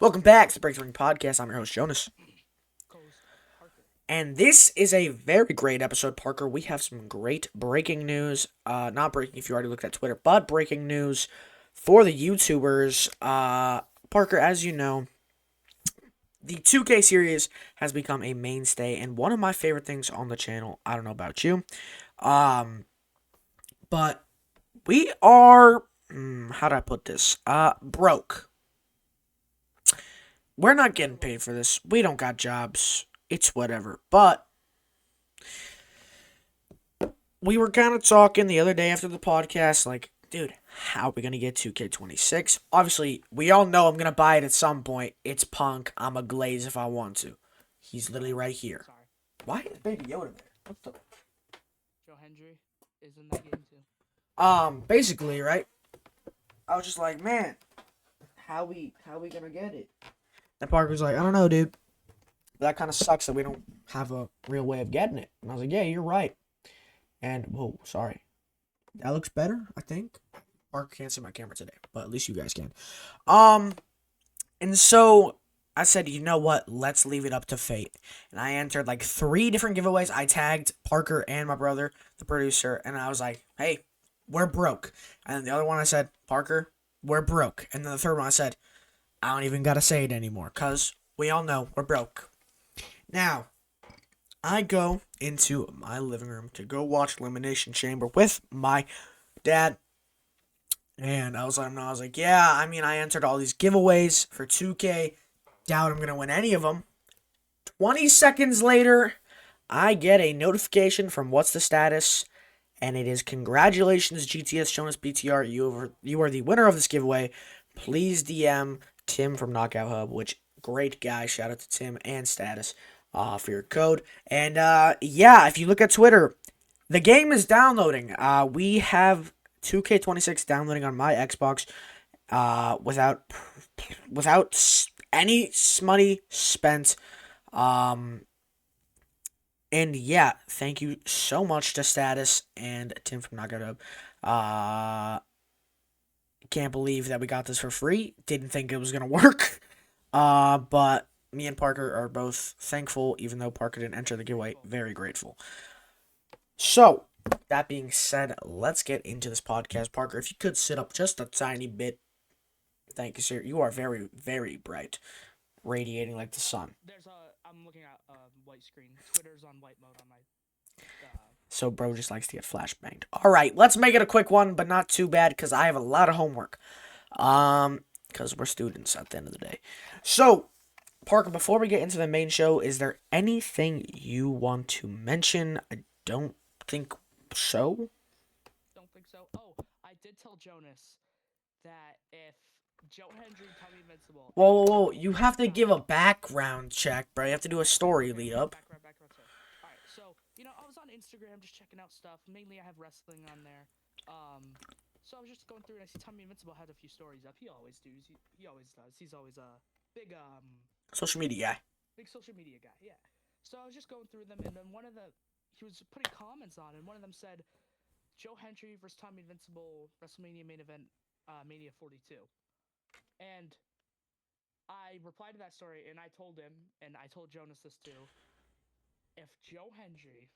Welcome back to the Breakthrough Podcast. I'm your host, Jonas. Parker. And this is a very great episode, Parker. We have some great breaking news. Not breaking if you already looked at Twitter, but breaking news for the YouTubers. Parker, as you know, the 2K series has become a mainstay and one of my favorite things on the channel. I don't know about you. But we are, how do I put this? Broke. We're not getting paid for this. We don't got jobs. It's whatever. But we were kind of talking the other day after the podcast, like, dude, how are we going to get 2K26? Obviously, we all know I'm going to buy it at some point. It's Punk. I'm a glaze if I want to. He's literally right here. Sorry. Why is Baby Yoda there? What the? Joe Hendry is in that game too. Basically, right? I was just like, man, how we gonna get it? And Parker's like, I don't know, dude. That kind of sucks that we don't have a real way of getting it. And I was like, yeah, you're right. And, whoa, sorry. That looks better, I think. Parker can't see my camera today, but at least you guys can. And so I said, you know what? Let's leave it up to fate. And I entered like 3 different giveaways. I tagged Parker and my brother, the producer, and I was like, hey, we're broke. And then the other one I said, Parker, we're broke. And then the third one I said, I don't even gotta say it anymore, because we all know we're broke. Now, I go into my living room to go watch Elimination Chamber with my dad. And I was like, yeah, I mean, I entered all these giveaways for 2K. Doubt I'm going to win any of them. 20 seconds later, I get a notification from What's the Status. And it is, congratulations, GTS Jonas BTR. You are the winner of this giveaway. Please DM Tim from Knockout Hub, which great guy. Shout out to Tim and Status for your code. And yeah, if you look at Twitter, the game is downloading. We have 2K26 downloading on my Xbox without any money spent. And yeah, thank you so much to Status and Tim from Knockout Hub. Can't believe that we got this for free. Didn't think it was gonna work. But me and Parker are both thankful, even though Parker didn't enter the giveaway. Very grateful. So, that being said, let's get into this podcast. Parker, if you could sit up just a tiny bit. Thank you, sir. You are very, very bright, radiating like the sun. I'm looking at a white screen. Twitter's on white mode on my. So, bro just likes to get flashbanged. All right, let's make it a quick one, but not too bad, because I have a lot of homework. Because we're students at the end of the day. So, Parker, before we get into the main show, is there anything you want to mention? I don't think so. Don't think so. Oh, I did tell Jonas that if Joe Hendry, Tommy Invincible. Whoa. You have to give a background check, bro. You have to do a story lead up. Background. All right, so I was on Instagram just checking out stuff. Mainly, I have wrestling on there. So I was just going through and I see Tommy Invincible had a few stories up. He always does. He always does. He's always a big Social media guy. big social media guy. Yeah. So I was just going through them, and then he was putting comments on, and one of them said, Joe Hendry versus Tommy Invincible WrestleMania main event, Mania 42. And I replied to that story, and I told him, and I told Jonas this too. If Joe Hendry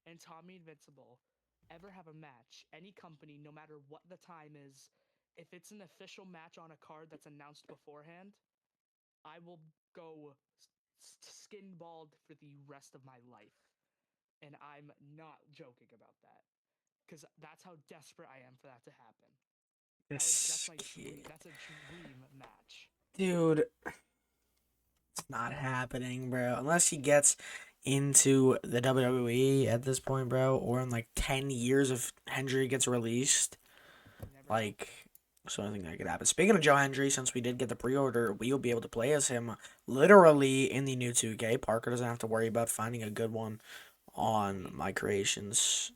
and Tommy Invincible ever have a match, any company, no matter what the time is, if it's an official match on a card that's announced beforehand, I will go skin bald for the rest of my life. And I'm not joking about that. Because that's how desperate I am for that to happen. That's my dream. That's a dream match. Dude, it's not happening, bro. Unless he gets into the WWE at this point, bro, or in like 10 years if Hendry gets released. Like, so I think that could happen. Speaking of Joe Hendry, since we did get the pre-order, we will be able to play as him literally in the new 2K. Parker doesn't have to worry about finding a good one on my creations.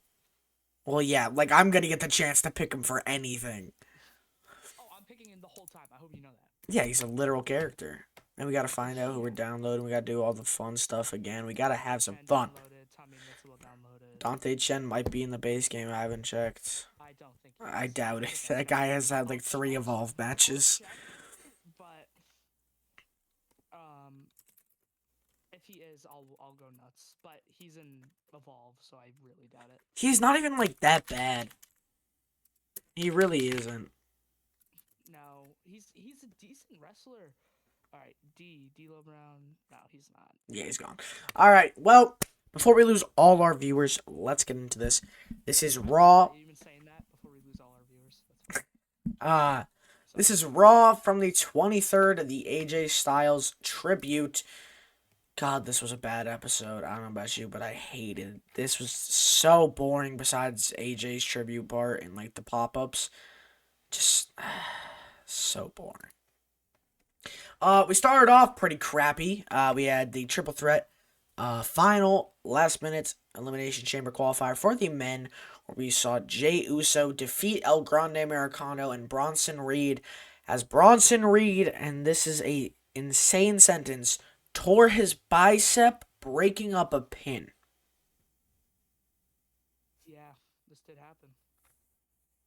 Well, yeah, like I'm gonna get the chance to pick him for anything. Oh, I'm picking him the whole time. I hope you know that. Yeah, he's a literal character. And we gotta find out who we're downloading. We gotta do all the fun stuff again. We gotta have some fun. Tommy Invincible downloaded. Dante Chen might be in the base game. I haven't checked. I don't think. I doubt it. That guy has had like 3 evolve matches. But he is, I'll go nuts. But he's in Evolve, so I really doubt it. He's not even like that bad. He really isn't. No, he's a decent wrestler. All right, D'Lo Brown. No, he's not. Yeah, he's gone. All right. Well, before we lose all our viewers, let's get into this. This is Raw. You've been saying that before we lose all our viewers. That's This is Raw from the 23rd, the AJ Styles tribute. God, this was a bad episode. I don't know about you, but I hated it. This was so boring besides AJ's tribute part and like the pop-ups. Just so boring. We started off pretty crappy. We had the triple threat final last minute Elimination Chamber qualifier for the men, where we saw Jey Uso defeat El Grande Americano and Bronson Reed, as Bronson Reed, and this is a insane sentence, tore his bicep, breaking up a pin. Yeah, this did happen.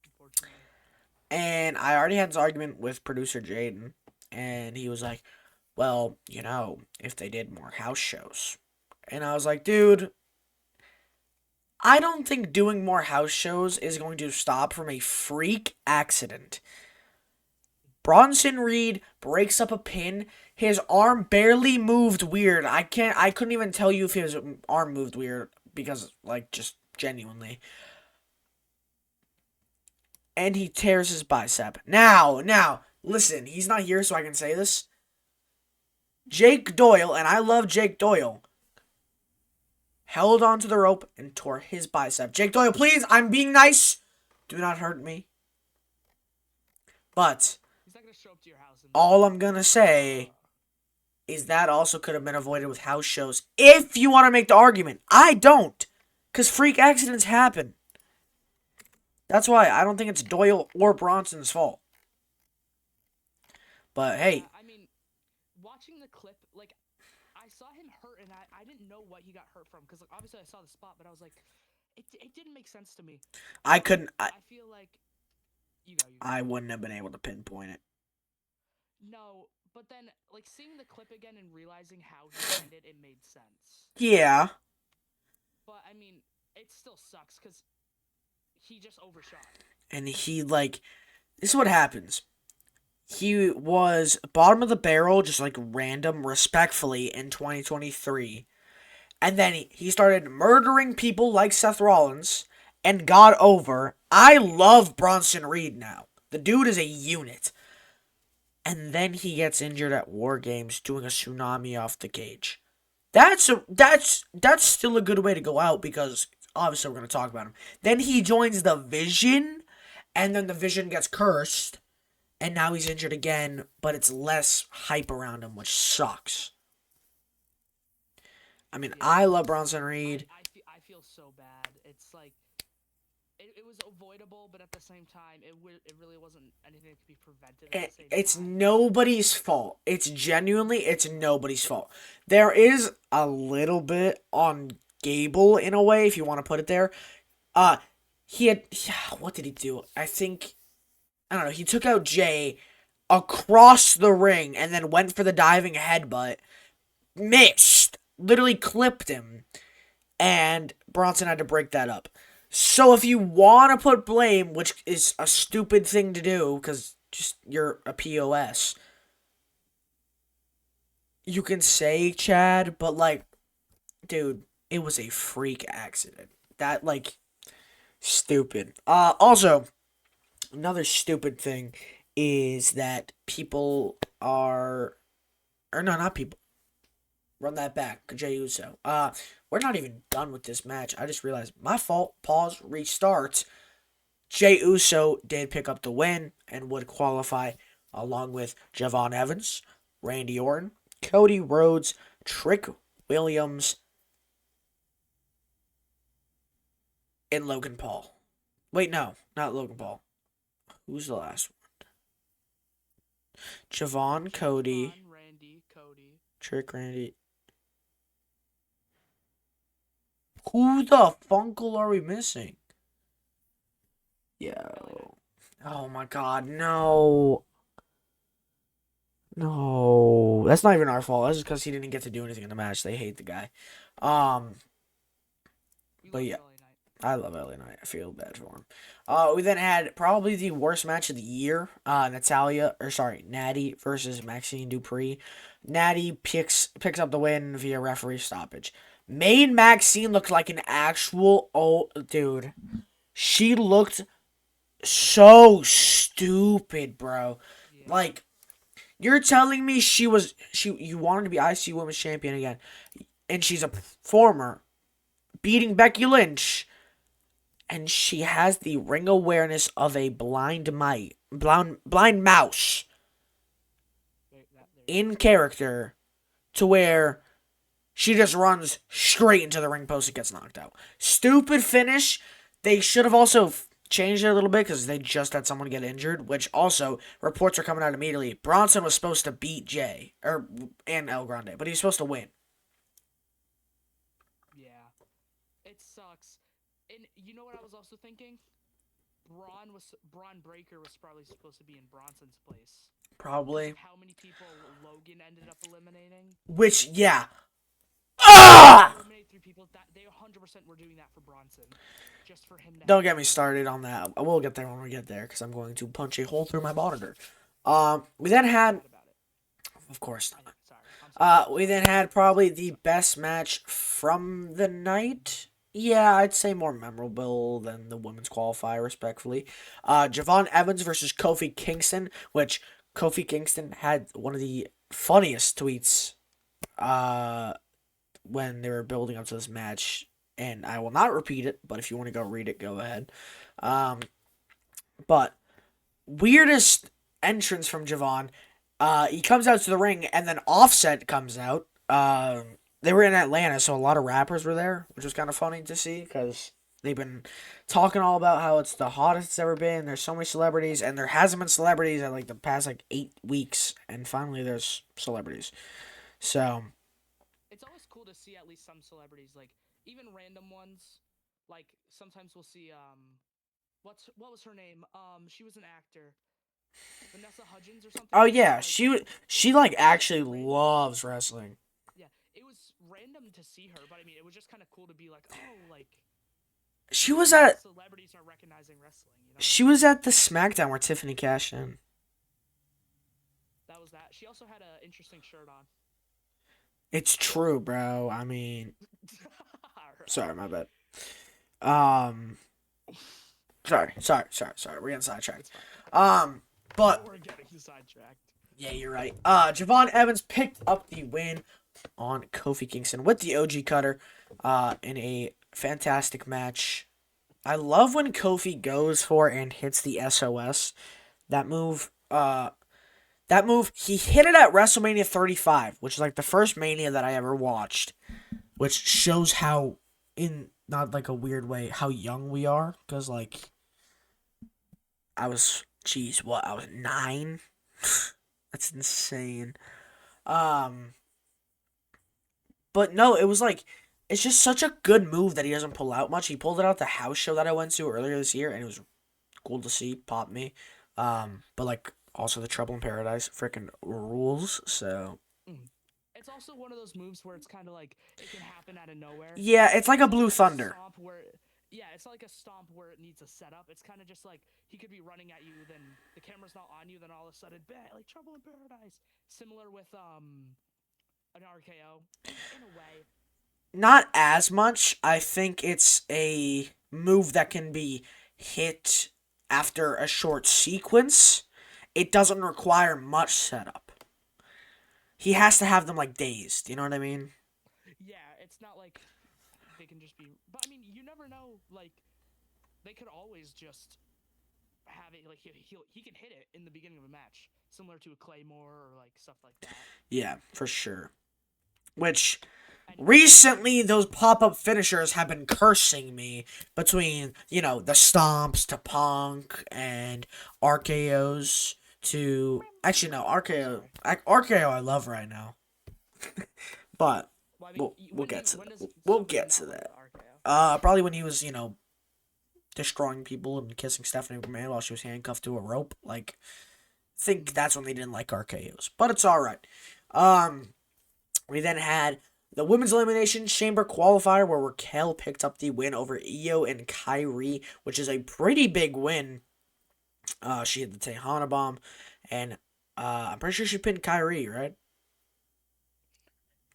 Unfortunately. And I already had this argument with producer Jaden, and he was like, well, you know, if they did more house shows. And I was like, dude, I don't think doing more house shows is going to stop from a freak accident. Bronson Reed breaks up a pin. His arm barely moved weird. I couldn't even tell you if his arm moved weird because, like, just genuinely. And he tears his bicep. Now, listen, he's not here so I can say this. Jake Doyle, and I love Jake Doyle, held onto the rope and tore his bicep. Jake Doyle, please, I'm being nice. Do not hurt me. But he's not gonna show up to your house. All I'm going to say is that also could have been avoided with house shows if you want to make the argument. I don't, because freak accidents happen. That's why I don't think it's Doyle or Bronson's fault. But hey. I mean, watching the clip, like, I saw him hurt, and I didn't know what he got hurt from, because like, obviously I saw the spot, but I was like, it didn't make sense to me. I couldn't. I feel like you go. I wouldn't have been able to pinpoint it. No, but then like seeing the clip again and realizing how he ended, it made sense. Yeah. But I mean, it still sucks because he just overshot. And he, like, this is what happens. He was bottom of the barrel, just like random, respectfully, in 2023. And then he started murdering people like Seth Rollins and got over. I love Bronson Reed now. The dude is a unit. And then he gets injured at War Games doing a tsunami off the cage. That's still a good way to go out because obviously we're going to talk about him. Then he joins the Vision, and then the Vision gets cursed, and now he's injured again, but it's less hype around him, which sucks. I mean, yeah, I love Bronson Reed. I feel so bad. It's like, it was avoidable, but at the same time, it really wasn't anything that could be prevented. It's nobody's fault. It's nobody's fault. There is a little bit on Gable in a way, if you want to put it there. What did he do? I don't know. He took out Jay across the ring and then went for the diving headbutt. Missed. Literally clipped him. And Bronson had to break that up. So if you want to put blame, which is a stupid thing to do, because just you're a POS, you can say Chad, but like, dude, it was a freak accident. That, like, stupid. Also, another stupid thing is that people are, or no, not people. Run that back, Jey Uso. We're not even done with this match. I just realized my fault. Pause. Restart. Jey Uso did pick up the win and would qualify along with Javon Evans, Randy Orton, Cody Rhodes, Trick Williams, and Logan Paul. Wait, no, not Logan Paul. Who's the last one? Javon, Cody, Randy, Cody, Trick, Randy. Who the funkle are we missing? Yo. Oh my god, no. No, that's not even our fault. That's just because he didn't get to do anything in the match. They hate the guy. Um, We but love yeah, LA Knight. I love LA Knight. I feel bad for him. We then had probably the worst match of the year. Natty versus Maxine Dupree. Natty picks up the win via referee stoppage. Made Maxine look like an actual old dude. She looked so stupid, bro. Yeah. Like, you're telling me you wanted to be IC Women's Champion again, and she's a performer beating Becky Lynch, and she has the ring awareness of a blind mouse in character, to where she just runs straight into the ring post and gets knocked out. Stupid finish. They should have also changed it a little bit because they just had someone get injured, which also reports are coming out immediately. Bronson was supposed to beat Jay and El Grande, but he was supposed to win. Yeah. It sucks. And you know what I was also thinking? Braun Breaker was probably supposed to be in Bronson's place. Probably. How many people Logan ended up eliminating? Which, yeah. Ah! Eliminate 3 people. They 100% were doing that for Bronson, just for him to. Don't get me started on that. I will get there when we get there, because I'm going to punch a hole through my monitor. We then had, of course not. We then had probably the best match from the night. Yeah, I'd say more memorable than the women's qualifier, respectfully. Javon Evans versus Kofi Kingston, which Kofi Kingston had one of the funniest tweets when they were building up to this match, and I will not repeat it, but if you want to go read it, go ahead. But weirdest entrance from Javon. He comes out to the ring, and then Offset comes out. They were in Atlanta, so a lot of rappers were there, which was kind of funny to see, because they've been talking all about how it's the hottest it's ever been. There's so many celebrities, and there hasn't been celebrities in like the past 8 weeks, and finally there's celebrities. So it's always cool to see at least some celebrities, like even random ones. Like sometimes we'll see what was her name? She was an actor. Vanessa Hudgens or something. Oh yeah, she like actually loves wrestling. Yeah, it was random to see her, but I mean, it was just kind of cool to be like, oh, like she was at celebrities are recognizing wrestling. You know? She was at the SmackDown where Tiffany cashed in. That was that. She also had an interesting shirt on. It's true, bro. I mean, sorry, my bad. Sorry. We're getting sidetracked. But we're getting sidetracked. Yeah, you're right. Javon Evans picked up the win on Kofi Kingston with the OG cutter, in a fantastic match. I love when Kofi goes for and hits the SOS. That move, he hit it at WrestleMania 35, which is like the first Mania that I ever watched, which shows how, in not like a weird way, how young we are. Because like, I was 9? That's insane. But no, it was like, it's just such a good move that he doesn't pull out much. He pulled it out the house show that I went to earlier this year, and it was cool to see. Pop me. But like, also the Trouble in Paradise freaking rules. So it's also one of those moves where it's kind of like it can happen out of nowhere. Yeah, it's like a Blue Thunder. It's like a stomp where it needs a setup. It's kind of just like he could be running at you, then the camera's not on you, then all of a sudden, bang, like Trouble in Paradise. Similar with an RKO in a way. Not as much. I think it's a move that can be hit after a short sequence. It doesn't require much setup. He has to have them like dazed. You know what I mean? Yeah, it's not like they can just be. But I mean, you never know. Like, they could always just have it. Like he can hit it in the beginning of a match, similar to a Claymore or like stuff like that. Yeah, for sure. Which recently, those pop-up finishers have been cursing me, between, the stomps to Punk and RKOs to... Actually, no, RKO I love right now. But we'll get to that. We'll get to that. Probably when he was, destroying people and kissing Stephanie McMahon while she was handcuffed to a rope. Like, think that's when they didn't like RKO's, but it's all right. We then had the women's elimination chamber qualifier where Raquel picked up the win over Io and Kyrie, which is a pretty big win. She had the Tejana bomb, and I'm pretty sure she pinned Kyrie, right?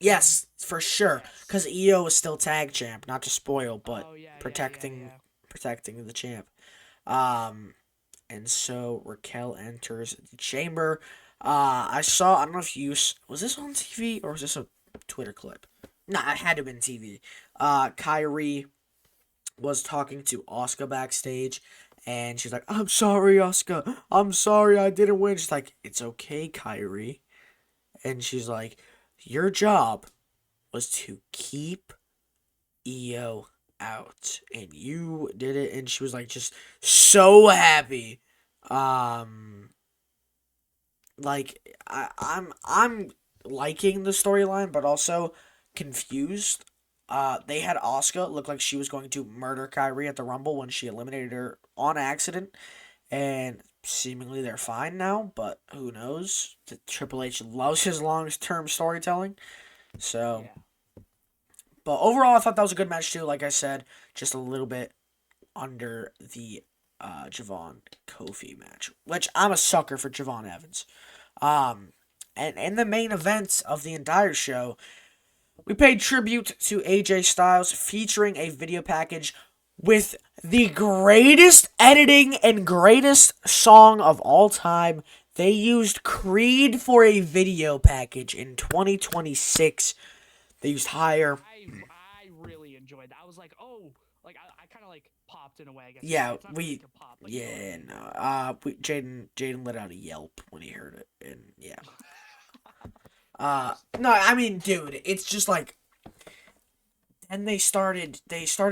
Yes, for sure. Yes. Because Io was still tag champ, not to spoil, but Oh, yeah, protecting yeah. protecting the champ. Um, and so Raquel enters the chamber. I saw. I don't know if was this on TV or was this a Twitter clip? Nah, it had to have been TV. Kyrie was talking to Asuka backstage, and she's like, "I'm sorry, Asuka. I'm sorry, I didn't win." She's like, "It's okay, Kyrie," and she's like, "Your job was to keep Io out, and you did it." And she was like, just so happy. Um, I'm liking the storyline, but also confused. They had Asuka look like she was going to murder Kyrie at the Rumble when she eliminated her on accident, and seemingly they're fine now. But who knows? The Triple H loves his long-term storytelling, so. Yeah. But overall, I thought that was a good match too. Like I said, just a little bit under the Javon Kofi match, which I'm a sucker for Javon Evans. Um, and in the main events of the entire show, we paid tribute to AJ Styles, featuring a video package with the greatest editing and greatest song of all time. They used Creed for a video package in 2026. They used higher. I really enjoyed that. I was like, oh, like I kind of like popped in a way. I guess. Yeah, It's not really like a pop. But you know what I yeah, mean. no. Jaden let out a yelp when he heard it, and yeah. No, I mean, dude, it's just like. And they started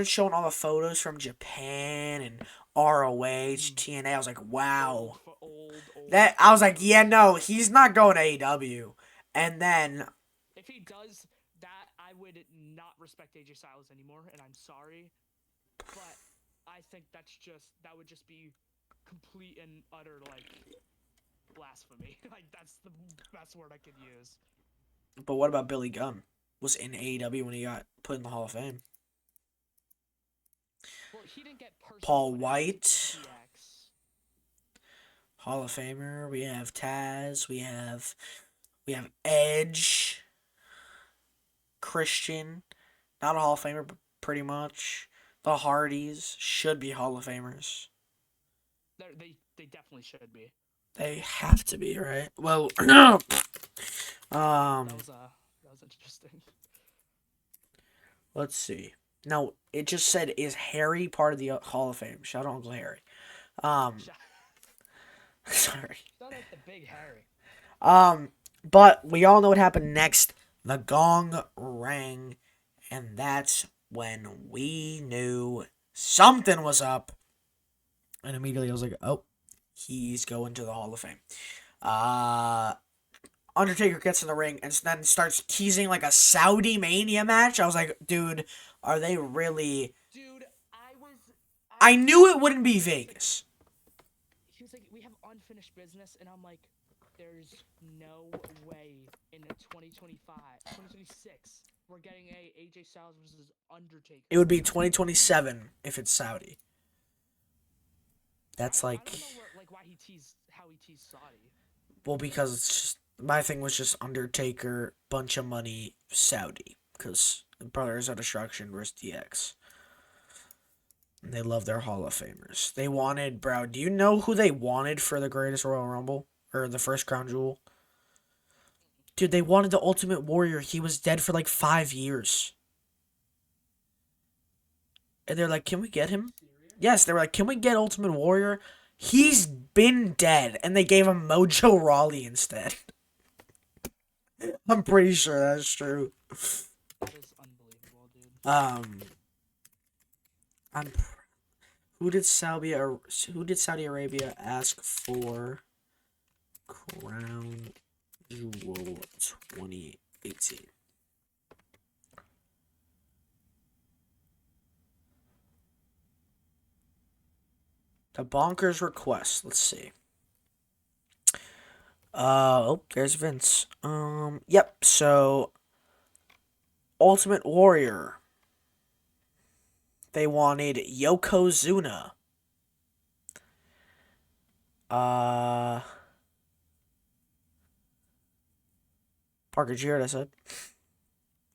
showing all the photos from Japan and ROH, TNA. I was like, wow. Old. I was like, yeah, no, he's not going to AEW. And then, If he does that, I would not respect AJ Styles anymore, and I'm sorry, but I think that would just be complete and utter like blasphemy. Like that's the best word I could use. but what about Billy Gunn? Was in AEW when he got put in the Hall of Fame. Well, he didn't get personally Paul put in White, DX. Hall of Famer. We have Taz. We have Edge. Christian, not a Hall of Famer, but pretty much. The Hardys should be Hall of Famers. They definitely should be. They have to be, right? Well, That was interesting. let's see. No, it just said, is Harry part of the Hall of Fame? Shout out Uncle Harry. Sorry. Shout out the Big Harry. But we all know what happened next. The gong rang, and that's when we knew something was up. And immediately I was like, oh, he's going to the Hall of Fame. Undertaker gets in the ring and then starts teasing like a Saudi Mania match. I was like, dude, are they really? Dude, I knew it wouldn't be Vegas. He was like, we have unfinished business, and I'm like, there's no way in 2026 we're getting a AJ Styles versus Undertaker. It would be 2027 if it's Saudi. That's I don't know why he teased Saudi. Well, because it's just my thing was just Undertaker, bunch of money, Saudi, because Brothers of Destruction versus DX. And they love their Hall of Famers. They wanted, bro. Do you know who they wanted for the Greatest Royal Rumble or the first Crown Jewel? Dude, they wanted the Ultimate Warrior. He was dead for like 5 years. And they're like, can we get him? Yes, they were like, can we get Ultimate Warrior? He's been dead. And they gave him Mojo Rawley instead. I'm pretty sure that's true. That is unbelievable, dude. Who did Saudi Arabia ask for Crown Jewel 2018? The Bonkers request. Let's see. Oh, there's Vince. Yep. So, Ultimate Warrior. They wanted Yokozuna. Uh, Parker, did you hear what I said?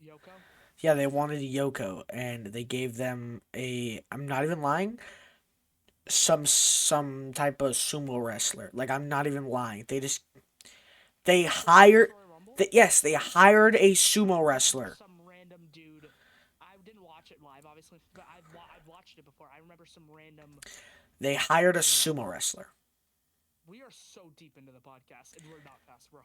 Yoko? Yeah, they wanted Yoko, and they gave them I'm not even lying. Some type of sumo wrestler. Like, I'm not even lying. They hired. Royal Rumble? Yes, they hired a sumo I remember wrestler. some random dude. I didn't watch it live, obviously, but I've watched it before. I remember some random. They hired a sumo wrestler. We are so deep into the podcast, and we're not past Raw.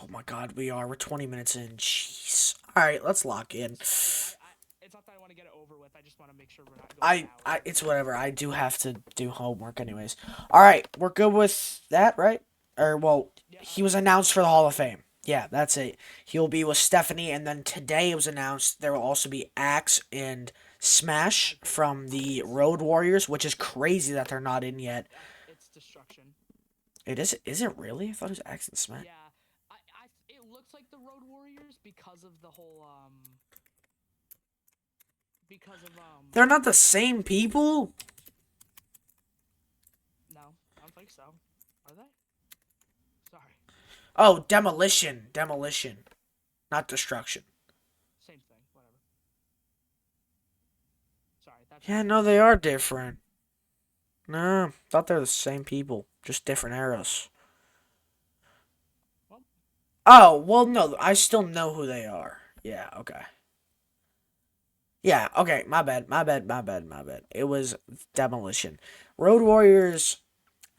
Oh my God, we are. We're 20 minutes in. Jeez. All right, let's lock in. Sorry, it's not that I want to get it over with. I just want to make sure we're not going It's whatever. I do have to do homework anyways. All right, we're good with that, right? Or well, he was announced for the Hall of Fame. Yeah, that's it. He'll be with Stephanie, and then today it was announced there will also be Axe and Smash from the Road Warriors, which is crazy that they're not in yet. It's Destruction. It is. Is it really? I thought it was Axe and Smash. Yeah, it looks like the Road Warriors because of the whole They're not the same people. No, I don't think so. Are they? Sorry. Oh, Demolition, not Destruction. Same thing. Whatever. Sorry. Yeah, no, they are different. No, thought they're the same people, just different eras. Well, Oh, well, no, I still know who they are. Yeah, okay. Yeah, okay, my bad. It was Demolition. Road Warriors,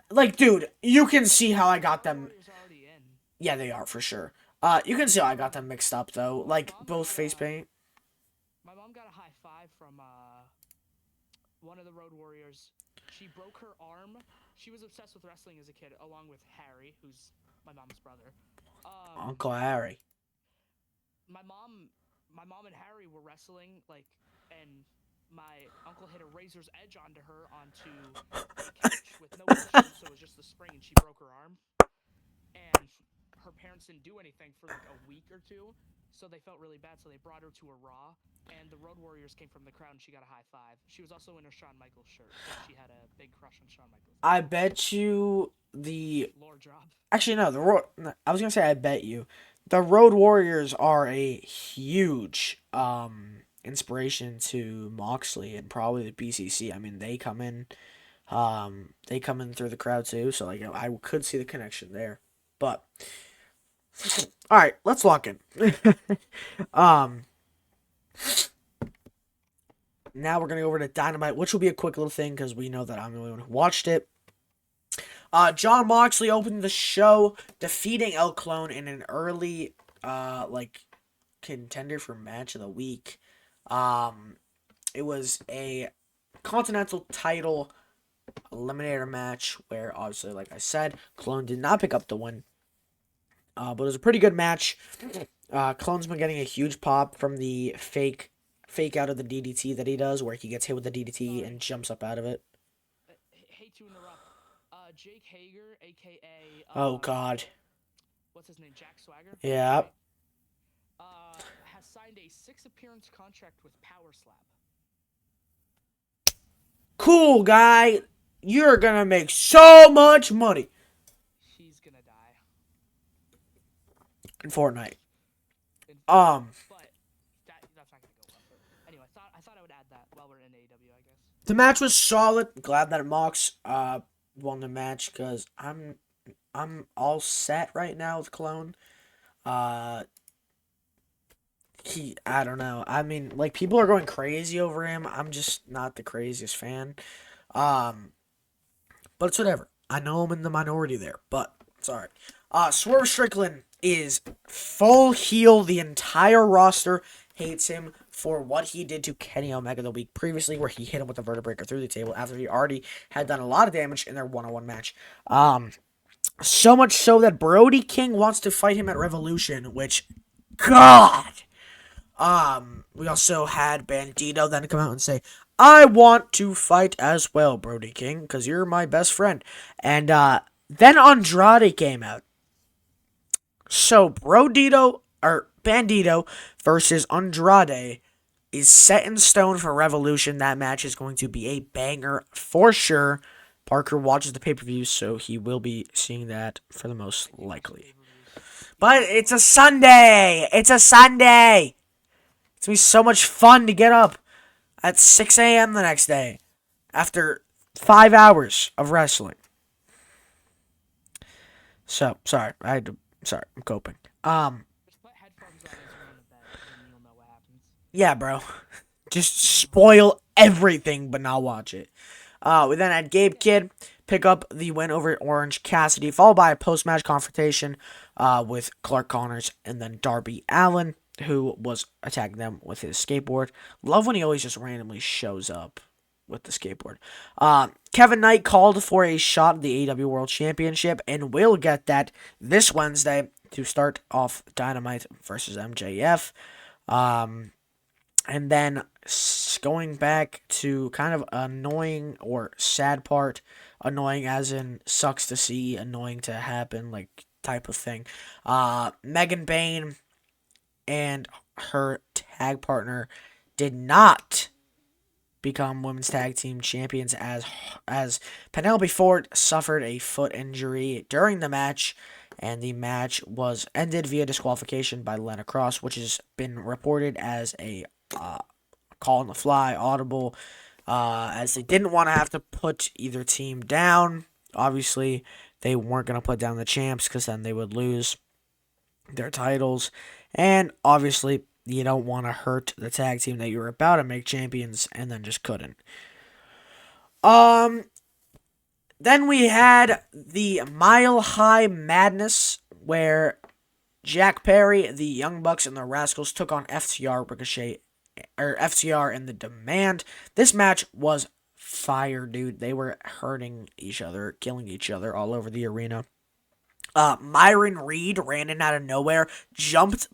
like, dude, you can see how I got them. Warriors are already in. Yeah, they are, for sure. You can see how I got them mixed up, though. Like, both face paint. My mom got a high five from one of the Road Warriors. She broke her arm. She was obsessed with wrestling as a kid, along with Harry, who's my mom's brother. Uncle Harry. My mom and Harry were wrestling, like, and my uncle hit a razor's edge onto her onto a couch with no cushion, so it was just the spring, and she broke her arm. And her parents didn't do anything for like a week or two, so they felt really bad, so they brought her to a Raw, and the Road Warriors came from the crowd, and she got a high five. She was also in a Shawn Michaels shirt, so she had a big crush on Shawn Michaels. I bet you the... Lore drop. Actually, no, I was gonna say I bet you. The Road Warriors are a huge inspiration to Moxley and probably the BCC. I mean, they come in through the crowd too, so like I could see the connection there. But all right, let's lock in. Now we're gonna go over to Dynamite, which will be a quick little thing because we know that I'm the only one who watched it. Jon Moxley opened the show, defeating El Clone in an early, contender for match of the week. It was a Continental title eliminator match where, obviously, like I said, Clone did not pick up the win. But it was a pretty good match. Clone's been getting a huge pop from the fake out of the DDT that he does, where he gets hit with the DDT and jumps up out of it. Hate to interrupt. Jake Hager, aka Oh God. What's his name? Jack Swagger? Yeah. Has signed a 6-appearance contract with Power Slap. Cool, guy. You're gonna make so much money. He's gonna die. In Fortnite. But that's not gonna go well. But anyway, I thought I would add that while we're in AEW, I guess. The match was solid. Glad that Mox won the match because I'm all set right now with Clone. I don't know. I mean, like, people are going crazy over him. I'm just not the craziest fan. But it's whatever. I know I'm in the minority there, but it's alright. Swerve Strickland is full heel. The entire roster hates him for what he did to Kenny Omega the week previously, where he hit him with a vertebraker through the table after he already had done a lot of damage in their one-on-one match. So much so that Brody King wants to fight him at Revolution, which, God. We also had Bandito then come out and say, I want to fight as well, Brody King, because you're my best friend. And, Then Andrade came out. So Bandito versus Andrade is set in stone for Revolution. That match is going to be a banger for sure. Parker watches the pay-per-view, so he will be seeing that for the most likely. But it's a Sunday! It's a Sunday! It's going to be so much fun to get up at 6 a.m. the next day after 5 hours of wrestling. So, sorry, I'm coping. Just put headphones on as you're going to bed, and then you'll know what happens. Yeah, bro. Just spoil everything, but not watch it. We then had Gabe Kidd pick up the win over Orange Cassidy, followed by a post-match confrontation with Clark Connors and then Darby Allin, who was attacking them with his skateboard. Love when he always just randomly shows up with the skateboard. Kevin Knight called for a shot at the AEW World Championship and will get that this Wednesday to start off Dynamite versus MJF. And then going back to kind of annoying or sad part, annoying as in sucks to see, annoying to happen, like type of thing. Megan Bayne and her tag partner did not become women's tag team champions as Penelope Ford suffered a foot injury during the match, and the match was ended via disqualification by Lana Cross, which has been reported as a call on the fly, audible, as they didn't want to have to put either team down. Obviously, they weren't going to put down the champs because then they would lose their titles, and obviously you don't want to hurt the tag team that you're about to make champions and then just couldn't. Then we had the Mile High Madness where Jack Perry, the Young Bucks, and the Rascals took on FTR and the Demand. This match was fire, dude. They were hurting each other, killing each other all over the arena. Myron Reed ran in out of nowhere, jumped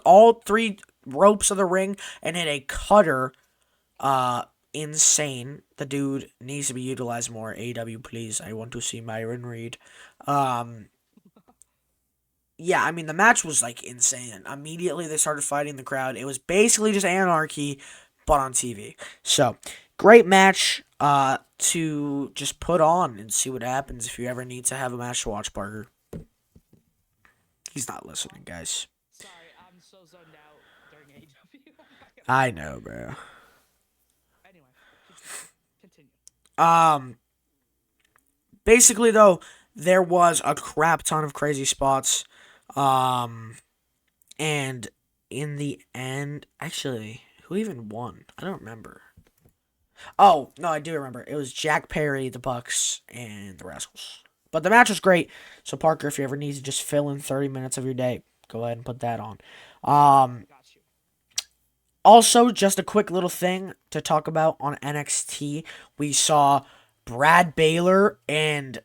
all 3 ropes of the ring, and hit a cutter. Insane. The dude needs to be utilized more. AEW, please. I want to see Myron Reed. Yeah, I mean, the match was, like, insane. Immediately, they started fighting the crowd. It was basically just anarchy, but on TV. So, great match to just put on and see what happens if you ever need to have a match to watch, Parker. He's not listening, guys. Sorry, I'm so zoned out during AEW. I know, bro. Anyway, continue. Basically, though, there was a crap ton of crazy spots. And in the end, actually, who even won? I don't remember. Oh, no, I do remember. It was Jack Perry, the Bucks, and the Rascals. But the match was great. So, Parker, if you ever need to just fill in 30 minutes of your day, go ahead and put that on. Got you. Also, just a quick little thing to talk about on NXT. We saw Brad Baylor and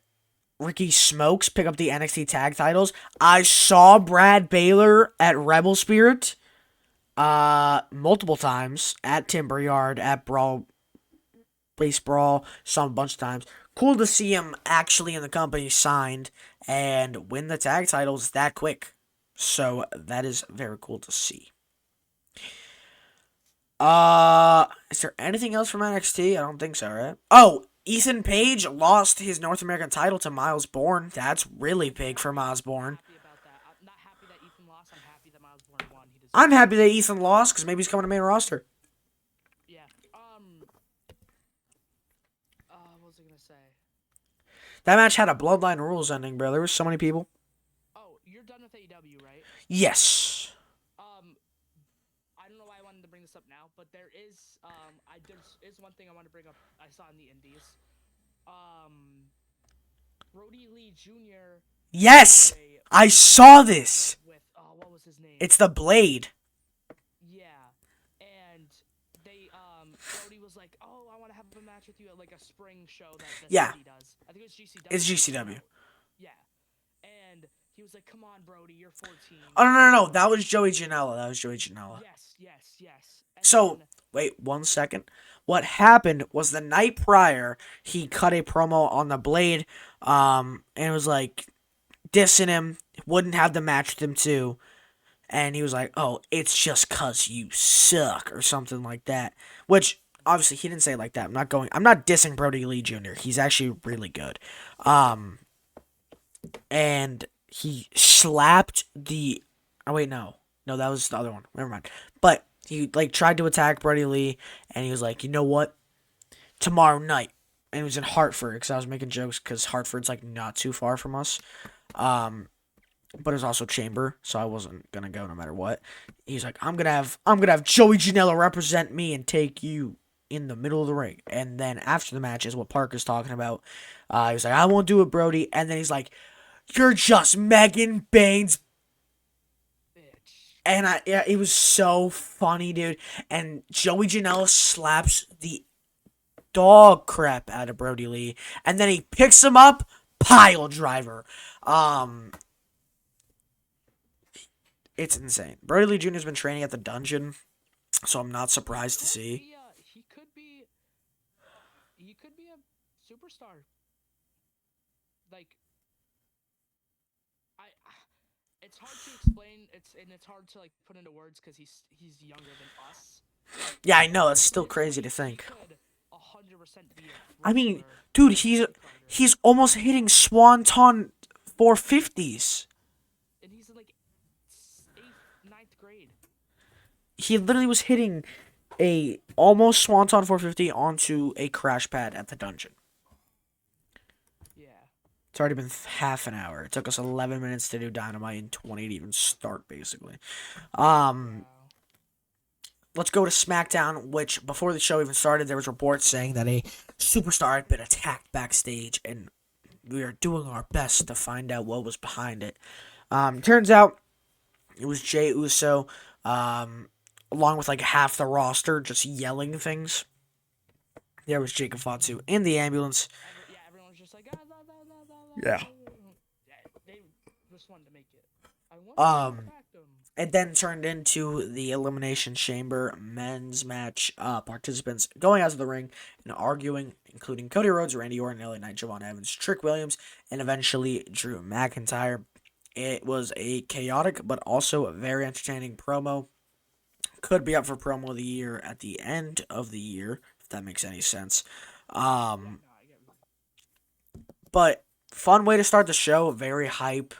Ricky Smokes pick up the NXT tag titles. I saw Brad Baylor at Rebel Spirit multiple times, at Timber Yard, at Base Brawl, saw him a bunch of times. Cool to see him actually in the company signed and win the tag titles that quick. So that is very cool to see. Is there anything else from NXT? I don't think so, right? Oh, Ethan Page lost his North American title to Miles Bourne. That's really big for Miles Bourne. Happy about that. I'm not happy that Ethan lost. I'm happy that Miles Bourne won. I'm happy that Ethan lost because maybe he's coming to main roster. Yeah. What was I gonna say? That match had a Bloodline Rules ending, bro. There were so many people. Oh, you're done with AEW, right? Yes. I don't know why I wanted to bring this up now, but there is one thing I want to bring up. I saw in the Indies. Brody Lee Jr. Yes, I saw this. What was his name? It's the Blade. Yeah, and they Brody was like, "Oh, I want to have a match with you at like a spring show that the city does." I think it was GCW. It's GCW. Yeah, and he was like, "Come on, Brody, you're 14." Oh, no. That was Joey Janela. Yes. So, wait 1 second. What happened was the night prior, he cut a promo on the Blade, and it was like dissing him, wouldn't have the match with him too, and he was like, "Oh, it's just 'cause you suck" or something like that. Which obviously he didn't say it like that. I'm not dissing Brody Lee Jr. He's actually really good. Um, and he slapped the. Oh wait, no, that was the other one. Never mind. But he like tried to attack Brody Lee, and he was like, "You know what? Tomorrow night." And it was in Hartford because I was making jokes because Hartford's like not too far from us. Um, but it was also Chamber, so I wasn't gonna go no matter what. He's like, I'm gonna have Joey Janela represent me and take you in the middle of the ring. And then after the match is what Parker's talking about. He was like, I won't do it, Brody. And then he's like, you're just Megan Bane's. Bitch. And yeah, it was so funny, dude. And Joey Janela slaps the dog crap out of Brody Lee, and then he picks him up, pile driver. It's insane. Brody Lee Jr. has been training at the dungeon, so I'm not surprised to see. He could be. He could be a superstar. Like, I. It's hard to explain. It's hard to like put into words because he's younger than us. Yeah, I know. It's still crazy to think. He could 100% be a I mean, regular dude, Starter. he's almost hitting Swanton 450s. And he's in like 8th, 9th grade. He literally was hitting a almost Swanton 450 onto a crash pad at the dungeon. Yeah. It's already been half an hour. It took us 11 minutes to do Dynamite and 20 to even start, basically. Wow. Let's go to SmackDown, which before the show even started, there was reports saying that a superstar had been attacked backstage, and we are doing our best to find out what was behind it. Turns out it was Jey Uso, along with like half the roster, just yelling things. There was Jacob Fatu in the ambulance. Everyone was just like, Yeah. They just wanted to make it. I wonder if they attacked him. It then turned into the Elimination Chamber men's match. Participants going out of the ring and arguing, including Cody Rhodes, Randy Orton, LA Knight, Javon Evans, Trick Williams, and eventually Drew McIntyre. It was a chaotic but also a very entertaining promo. Could be up for promo of the year at the end of the year, if that makes any sense. But fun way to start the show. Very hype.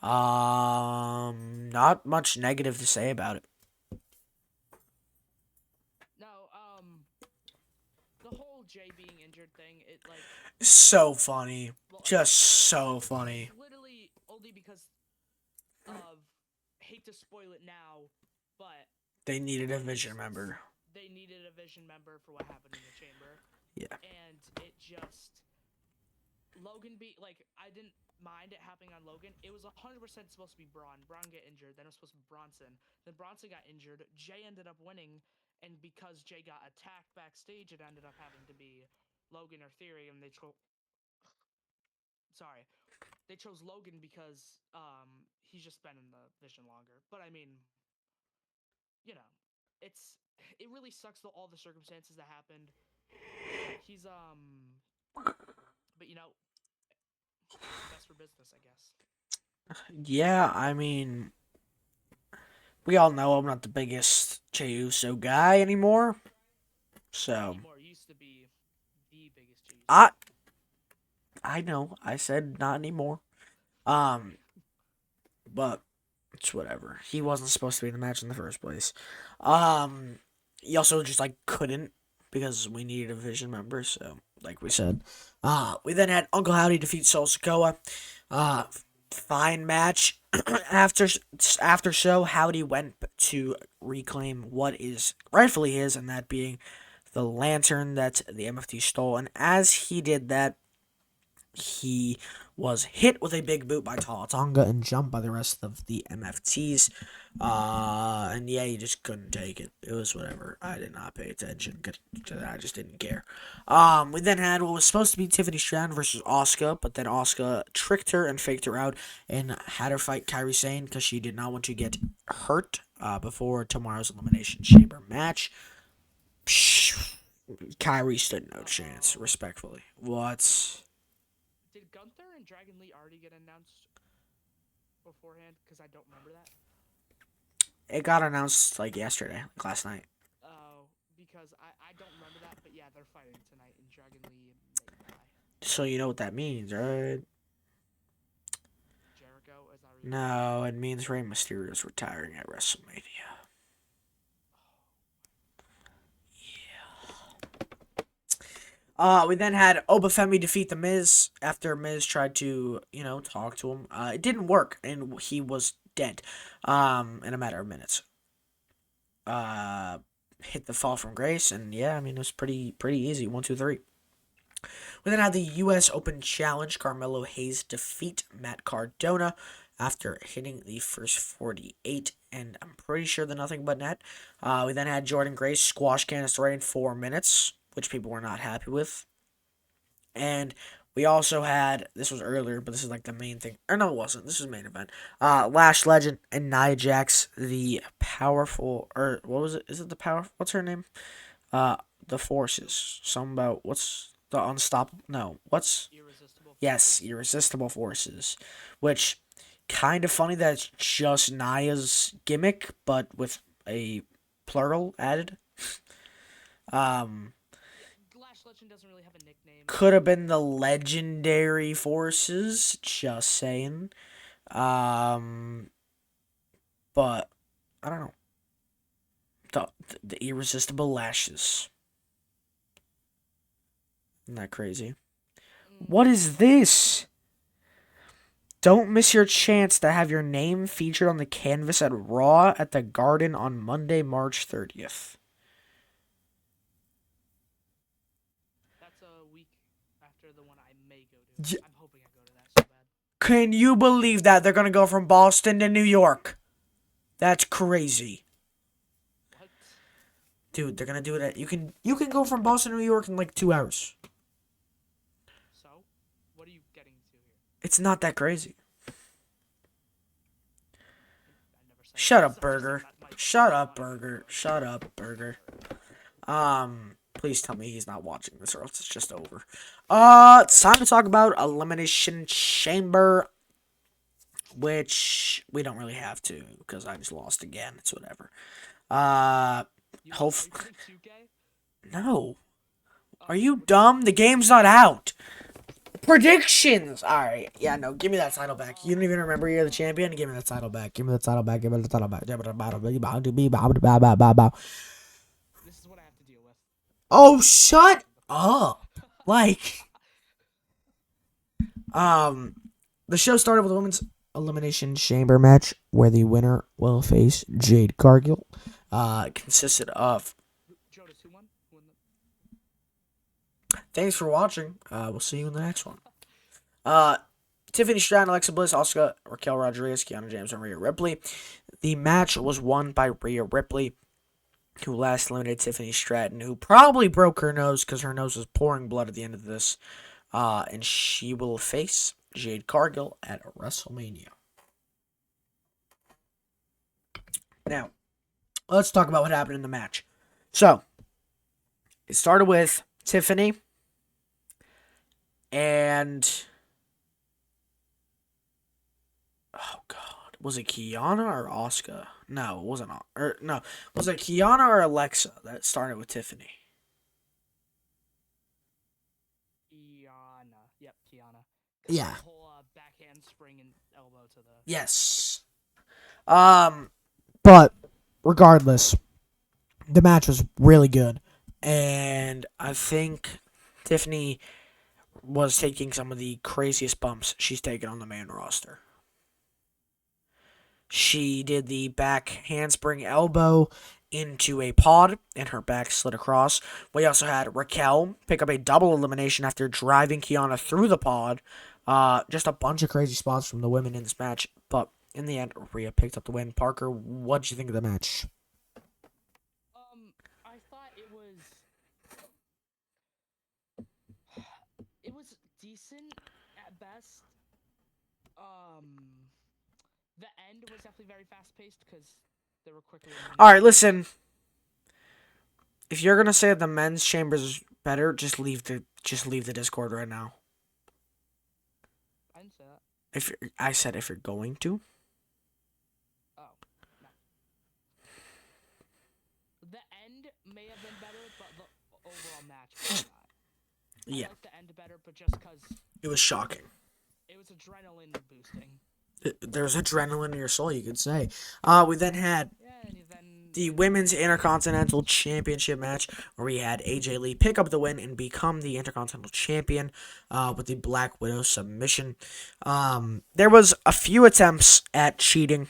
Not much negative to say about it. No, the whole Jay being injured thing, it like So funny. Just so funny. Literally only because of hate to spoil it now, but They needed a Vision member. They needed a Vision member for what happened in the chamber. Yeah. And it just Logan like I didn't mind it happening on Logan. It was 100% supposed to be Braun. Braun get injured. Then it was supposed to be Bronson. Then Bronson got injured. Jay ended up winning, and because Jay got attacked backstage, it ended up having to be Logan or Theory, and they chose Logan because he's just been in the Vision longer. But I mean, you know, it really sucks though all the circumstances that happened. He's but you know, best for business, I guess. Yeah, I mean, we all know I'm not the biggest Jey Uso guy anymore. So Anymore used to be the biggest Jey Uso. I know. I said not anymore. But it's whatever. He wasn't supposed to be in the match in the first place. He also just like couldn't because we needed a Vision member. So like we said, we then had Uncle Howdy defeat Sol Sikoa. Fine match. after show, Howdy went to reclaim what is rightfully his, and that being the lantern that the MFT stole. And as he did that, he was hit with a big boot by Tala Tonga and jumped by the rest of the MFTs. And yeah, he just couldn't take it. It was whatever. I did not pay attention. I just didn't care. We then had what was supposed to be Tiffany Stratton versus Asuka, but then Asuka tricked her and faked her out and had her fight Kairi Sane because she did not want to get hurt before tomorrow's Elimination Chamber match. Kyrie stood no chance, respectfully. What? Did Gunther and Dragon Lee already get announced beforehand? Because I don't remember that. It got announced like yesterday, like last night. Oh, because I don't remember that, but yeah, they're fighting tonight, and Dragon Lee may die. So you know what that means, right? Jericho, is that what No, it means Rey Mysterio is retiring at WrestleMania. We then had Obafemi defeat The Miz after Miz tried to, talk to him. It didn't work, and he was dead in a matter of minutes. Hit the fall from grace, and yeah, I mean, it was pretty easy. 1, 2, 3. We then had the U.S. Open Challenge. Carmelo Hayes defeat Matt Cardona after hitting the first 48, and I'm pretty sure they're nothing but net. We then had Jordan Grace squash Candice LeRae in 4 minutes, which people were not happy with. And we also had, this was earlier, but this is like the main thing. Or no, it wasn't. This was the main event. Lash Legend and Nia Jax, the powerful, or what was it? Is it the power? What's her name? The Forces. Something about, what's the unstoppable? No, what's? Irresistible. Yes, Irresistible Forces. Which, kind of funny that it's just Nia's gimmick, but with a plural added. Lash Legend doesn't really have a nickname. Could have been the Legendary Forces, just saying. But I don't know. The Irresistible Lashes. Isn't that crazy? What is this? Don't miss your chance to have your name featured on the canvas at Raw at the Garden on Monday, March 30th. That's a week after the one I may go to. I'm hoping I go to that so bad. Can you believe that they're going to go from Boston to New York? That's crazy. What? Dude, they're going to do it you can go from Boston to New York in like 2 hours. So, what are you getting to here? It's not that crazy. I never said Shut that. up, Burger. Shut up, Burger. Shut up, Burger. Please tell me he's not watching this or else it's just over. It's time to talk about Elimination Chamber, which we don't really have to because I just lost again. It's whatever. Hopefully. No. Are you dumb? The game's not out. Predictions. All right. Yeah, no. Give me that title back. You don't even remember you're the champion. Give me that title back. Give me the title back. Give me the title back. This is what I have to deal with. Oh, shut up. Like, the show started with a women's Elimination Chamber match where the winner will face Jade Cargill. Consisted of. Jonas, who won? Thanks for watching. We'll see you in the next one. Tiffany Stratton, Alexa Bliss, Asuka, Raquel Rodriguez, Kiana James, and Rhea Ripley. The match was won by Rhea Ripley, who last eliminated Tiffany Stratton, who probably broke her nose because her nose was pouring blood at the end of this. And she will face Jade Cargill at WrestleMania. Now, let's talk about what happened in the match. So, it started with Tiffany and... Oh, God. Was it Kiana or Asuka? No, it wasn't. No, was it Kiana or Alexa that started with Tiffany? Kiana. Yep, Kiana. Yeah. The whole backhand spring and elbow to the... Yes. But regardless, the match was really good. And I think Tiffany was taking some of the craziest bumps she's taken on the main roster. She did the back handspring elbow into a pod, and her back slid across. We also had Raquel pick up a double elimination after driving Kiana through the pod. Just a bunch of crazy spots from the women in this match, but in the end, Rhea picked up the win. Parker, what'd you think of the match? I thought it was decent at best. The end was definitely very fast paced because they were quickly. All right, listen. if you're gonna say the men's chambers is better, just leave the Discord right now. I didn't say that. I said if you're going to. Oh, no. The end may have been better, but the overall match was not. Yeah, I like the end better, but just because it was shocking. it was adrenaline boosting. There's adrenaline in your soul, you could say. We then had Yeah, and then the Women's Intercontinental Championship match, where we had AJ Lee pick up the win and become the Intercontinental Champion with the Black Widow submission. There was a few attempts at cheating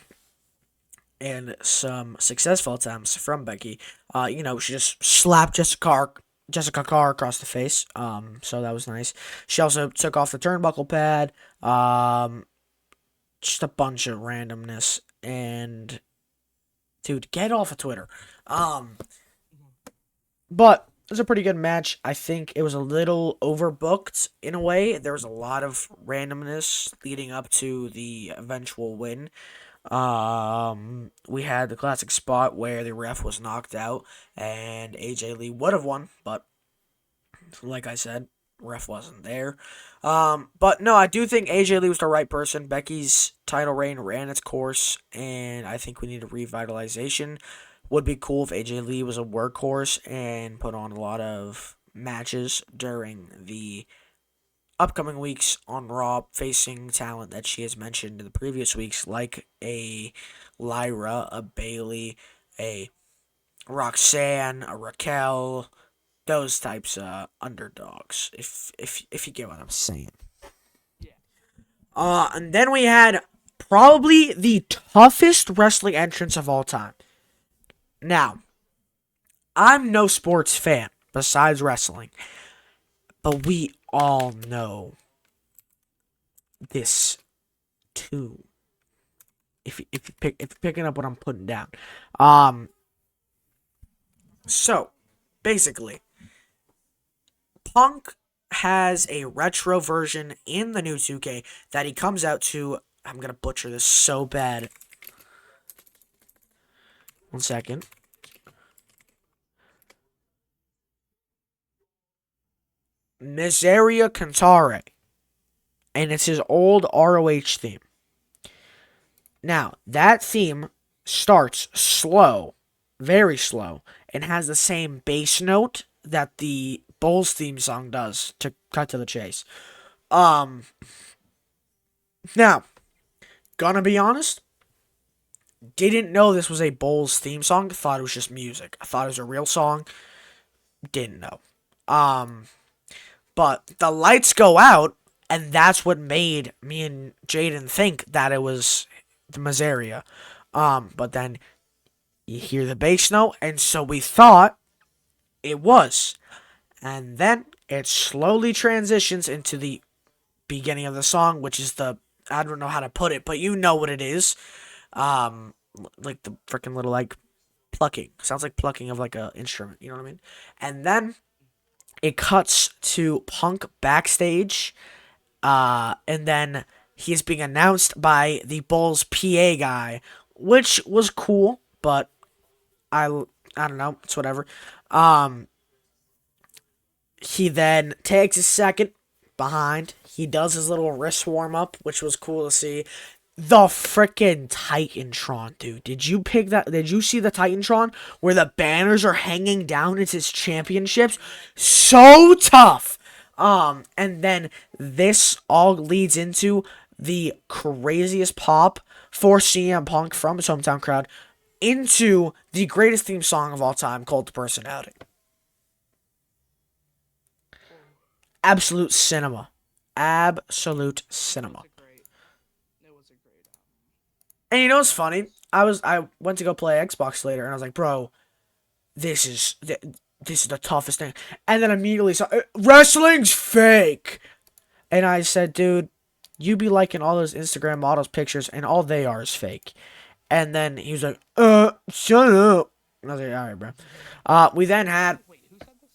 and some successful attempts from Becky. She just slapped Jessica Carr across the face. So that was nice. She also took off the turnbuckle pad. Just a bunch of randomness. And dude, get off of Twitter. But it was a pretty good match. I think it was a little overbooked in a way. There was a lot of randomness leading up to the eventual win. We had the classic spot where the ref was knocked out and AJ Lee would have won, but like I said, ref wasn't there. But no, I do think AJ Lee was the right person. Becky's title reign ran its course, and I think we need a revitalization. Would be cool if AJ Lee was a workhorse and put on a lot of matches during the upcoming weeks on Raw, facing talent that she has mentioned in the previous weeks, like a Lyra, a Bailey, a Roxanne, a Raquel, those types of underdogs. If you get what I'm saying. yeah, And then we had probably the toughest wrestling entrance of all time. Now, I'm no sports fan besides wrestling, but we all know this too. If you're picking up what I'm putting down, so basically, Punk has a retro version in the new 2K that he comes out to. I'm gonna butcher this so bad. 1 second. Miseria Cantare. And it's his old ROH theme. Now, that theme starts slow, very slow, and has the same bass note that the Bulls theme song does, to cut to the chase. Now, gonna be honest, didn't know this was a Bulls theme song, thought it was just music. I thought it was a real song, didn't know. But the lights go out, and that's what made me and Jaden think that it was the Miseria. But then you hear the bass note, and so we thought it was. And then it slowly transitions into the beginning of the song, which is I don't know how to put it, but you know what it is. Like the freaking little, like, plucking. Sounds like plucking of, like, a instrument, you know what I mean? And then it cuts to Punk backstage, and then he's being announced by the Bulls PA guy, which was cool, but I don't know, it's whatever. He then takes a second behind. He does his little wrist warm up, which was cool to see. The freaking Titantron, dude. Did you pick that? Did you see the Titantron where the banners are hanging down? It's his championships. So tough. And then this all leads into the craziest pop for CM Punk from his hometown crowd into the greatest theme song of all time, called The Personality. Absolute cinema. Absolute cinema. it was a great. And you know what's funny? I went to go play Xbox later, and I was like, bro, this is the toughest thing. And then immediately saw, wrestling's fake. And I said, dude, you be liking all those Instagram models pictures, and all they are is fake. And then he was like, shut up. And I was like, all right, bro. We then had, Wait, who said this?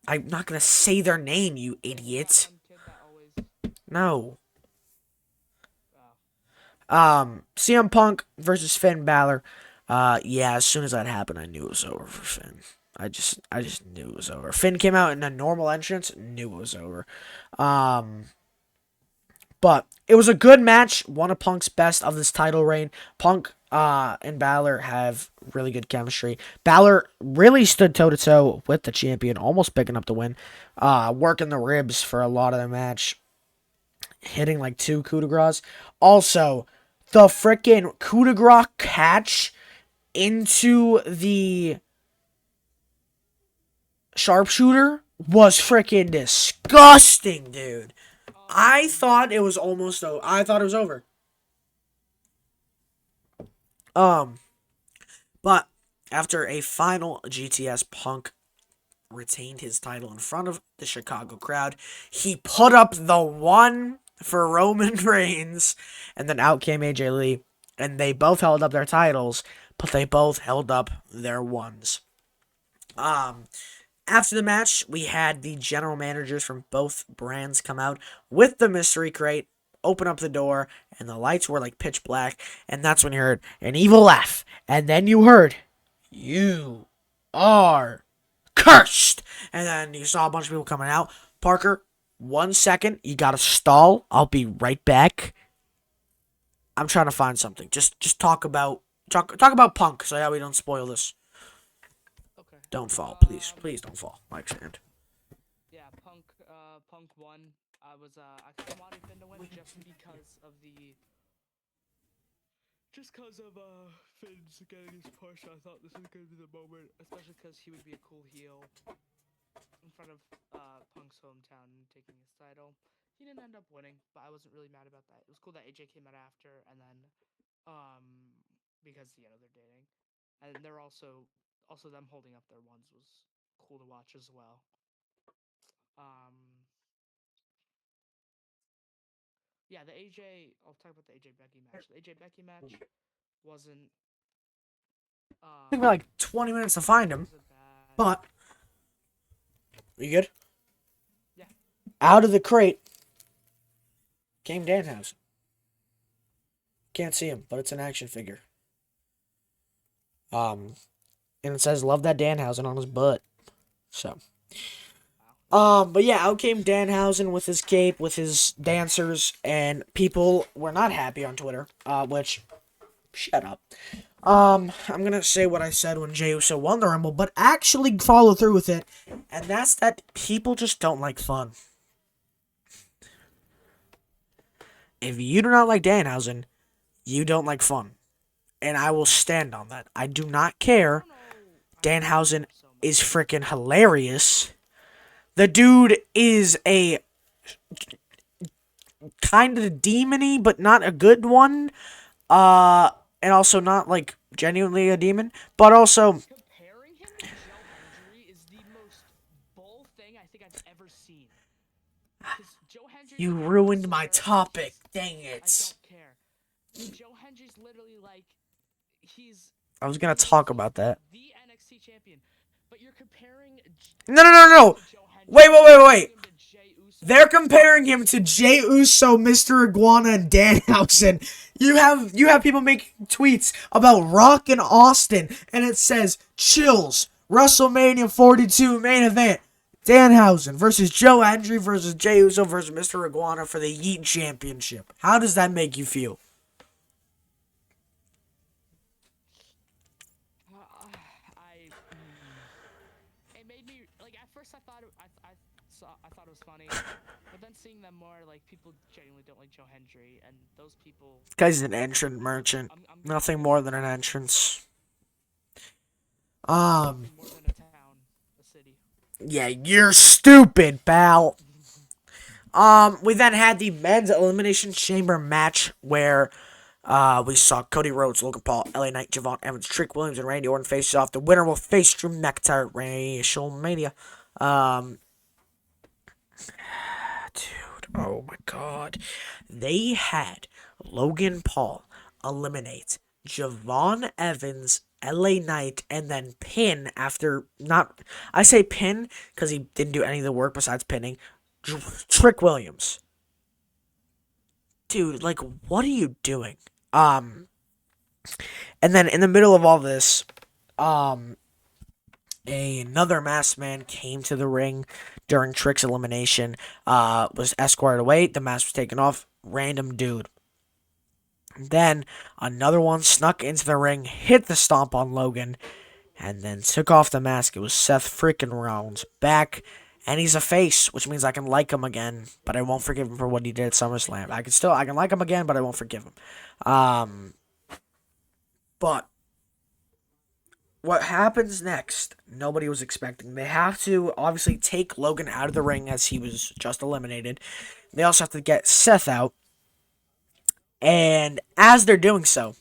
I'm not gonna say their name, you idiot. One kid that always. No. Oh. CM Punk versus Finn Balor. Yeah, as soon as that happened, I knew it was over for Finn. I just knew it was over. Finn came out in a normal entrance, knew it was over. But it was a good match. One of Punk's best of this title reign. Punk and Balor have really good chemistry. Balor really stood toe to toe with the champion, almost picking up the win. Working the ribs for a lot of the match, hitting like 2 coup de grace. Also, the freaking coup de grace catch into the sharpshooter was freaking disgusting, dude. I thought it was almost over. I thought it was over. But after a final GTS, Punk retained his title in front of the Chicago crowd. He put up the 1 for Roman Reigns, and then out came AJ Lee, and they both held up their titles, but they both held up their 1s. After the match, we had the general managers from both brands come out with the mystery crate, open up the door, and the lights were like pitch black, and that's when you heard an evil laugh, and then you heard, "You are cursed!" And then you saw a bunch of people coming out. Parker, 1 second, you gotta stall. I'll be right back. I'm trying to find something. Just talk about Punk, so yeah, we don't spoil this. Okay. Don't fall, please. Please don't fall. My stand. Yeah, Punk won. I wanted Finn to win just cause of Finn's getting his push. I thought this was gonna be the moment, especially because he would be a cool heel in front of Punk's hometown and taking his title. He didn't end up winning, but I wasn't really mad about that. It was cool that AJ came out after, and then because they're dating, and they're also them holding up their 1s was cool to watch as well. Yeah, the AJ. I'll talk about the AJ Becky match. The AJ Becky match wasn't. It took me like 20 minutes to find him, but you good? Yeah. Out of the crate came Danhausen. Can't see him, but it's an action figure. And it says "Love that Danhausen" on his butt. So. But yeah, out came Danhausen with his cape, with his dancers, and people were not happy on Twitter. Which, shut up. I'm gonna say what I said when Jey Uso won the Rumble, but actually follow through with it, and that's that people just don't like fun. If you do not like Danhausen, you don't like fun, and I will stand on that. I do not care. Danhausen is freaking hilarious. The dude is a kind of demon-y, but not a good one. And also not, like, genuinely a demon. But also... Comparing him to Joe Hendry is the most bull thing I think I've ever seen. Joe Hendry... You ruined my topic. Dang it. I don't care. Joe Hendry's literally, like... I was gonna talk about that. The NXT champion. But you're comparing... No. Wait. They're comparing him to Jey Uso, Mr. Iguana, and Danhausen. You have people making tweets about Rock and Austin, and it says, "Chills, WrestleMania 42 main event, Danhausen versus Joe Hendry versus Jey Uso versus Mr. Iguana for the Yeet Championship." How does that make you feel? It made me, like, at first I thought it was funny, but then seeing them more, like, people genuinely don't like Joe Hendry, and those people... This guy's an entrant merchant. Nothing more than an entrance. More than a town, a city. Yeah, you're stupid, pal. We then had the men's Elimination Chamber match where we saw Cody Rhodes, Logan Paul, LA Knight, Javon Evans, Trick Williams, and Randy Orton face off. The winner will face Drew McIntyre at WrestleMania. Dude, oh my god. They had Logan Paul eliminate Javon Evans, LA Knight, and then pin after not... I say pin because he didn't do any of the work besides pinning. Trick Williams. Dude, like, what are you doing? And then in the middle of all this, another masked man came to the ring during Trick's elimination, was escorted away. The mask was taken off. Random dude. Then another one snuck into the ring, hit the stomp on Logan, and then took off the mask. It was Seth freaking Rollins back, and he's a face, which means I can like him again, but I won't forgive him for what he did at SummerSlam. I can like him again, but I won't forgive him. But what happens next, nobody was expecting. They have to obviously take Logan out of the ring as he was just eliminated. They also have to get Seth out. And as they're doing so,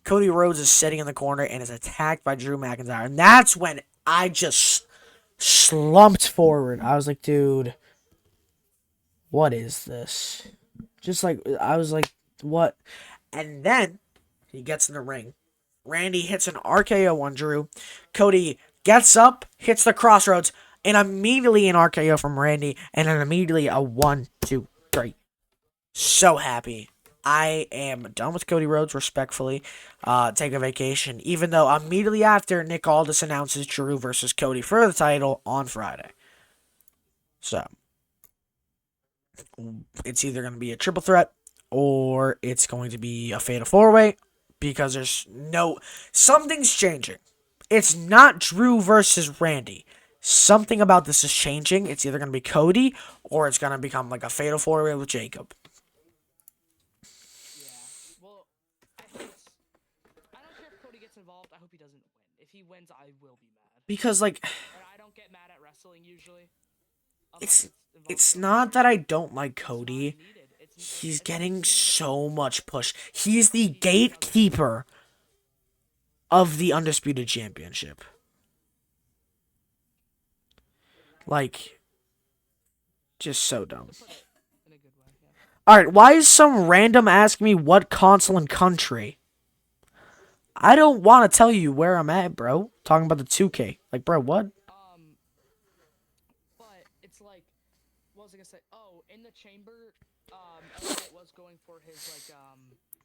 Cody Rhodes is sitting in the corner and is attacked by Drew McIntyre. And that's when I just slumped forward. I was like, dude, what is this? I was like, what? And then he gets in the ring. Randy hits an RKO on Drew. Cody gets up, hits the crossroads, and immediately an RKO from Randy, and then immediately a 1, 2, 3. So happy. I am done with Cody Rhodes, respectfully. Take a vacation. Even though immediately after, Nick Aldis announces Drew versus Cody for the title on Friday. So, it's either going to be a triple threat, or it's going to be a fatal 4-way, because something's changing. It's not Drew versus Randy. Something about this is changing. It's either going to be Cody, or it's going to become like a fatal 4-way with Jacob. Involved. I hope he doesn't win. If he wins, I will be mad. Because and I don't get mad at wrestling usually. It's not that I don't like Cody. He's getting so much push. He's the gatekeeper of the Undisputed Championship. Like, just so dumb. Alright, why is some random asking me what console and country? I don't want to tell you where I'm at, bro. Talking about the 2K. Like, bro, what? But it's like, what was I gonna say? Oh, in the chamber, Elliot was going for his, like,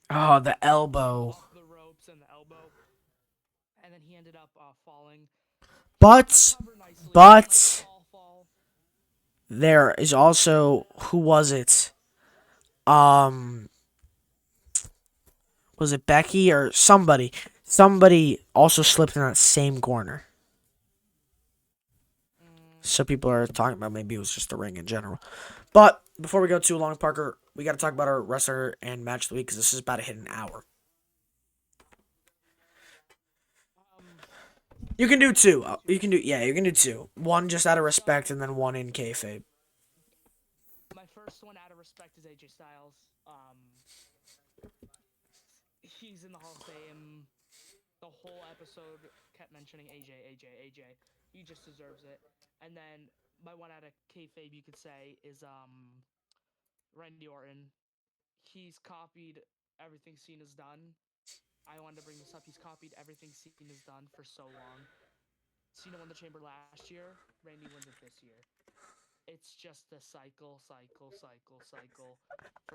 oh, the elbow. Off the ropes and the elbow. And then he ended up, falling. But, there is also, who was it? Was it Becky or somebody? Somebody also slipped in that same corner. So people are talking about maybe it was just the ring in general. But before we go too long, Parker, we got to talk about our wrestler and match of the week, because this is about to hit an hour. You can do two. You can do two. One just out of respect, and then one in kayfabe. My first one out of respect is AJ Styles. He's in the Hall of Fame. The whole episode kept mentioning AJ. He just deserves it. And then my one out of kayfabe, you could say, is Randy Orton. He's copied everything Cena's done. I wanted to bring this up. He's copied everything Cena's done for so long. Cena won the Chamber last year. Randy wins it this year. It's just a cycle for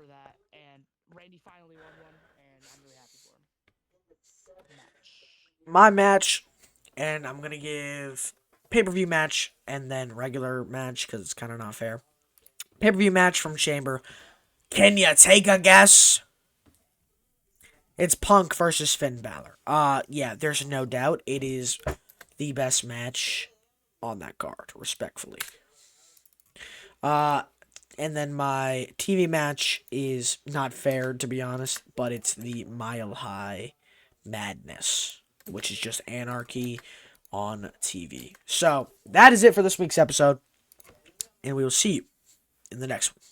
that. And Randy finally won one, and I'm really happy for him. My match, and I'm going to give pay-per-view match and then regular match, because it's kind of not fair. Pay-per-view match from Chamber. Can you take a guess? It's Punk versus Finn Balor. Yeah, there's no doubt. It is the best match on that card, respectfully. And then my TV match is not fair, to be honest, but it's the Mile High Madness, which is just anarchy on TV. So, that is it for this week's episode, and we will see you in the next one.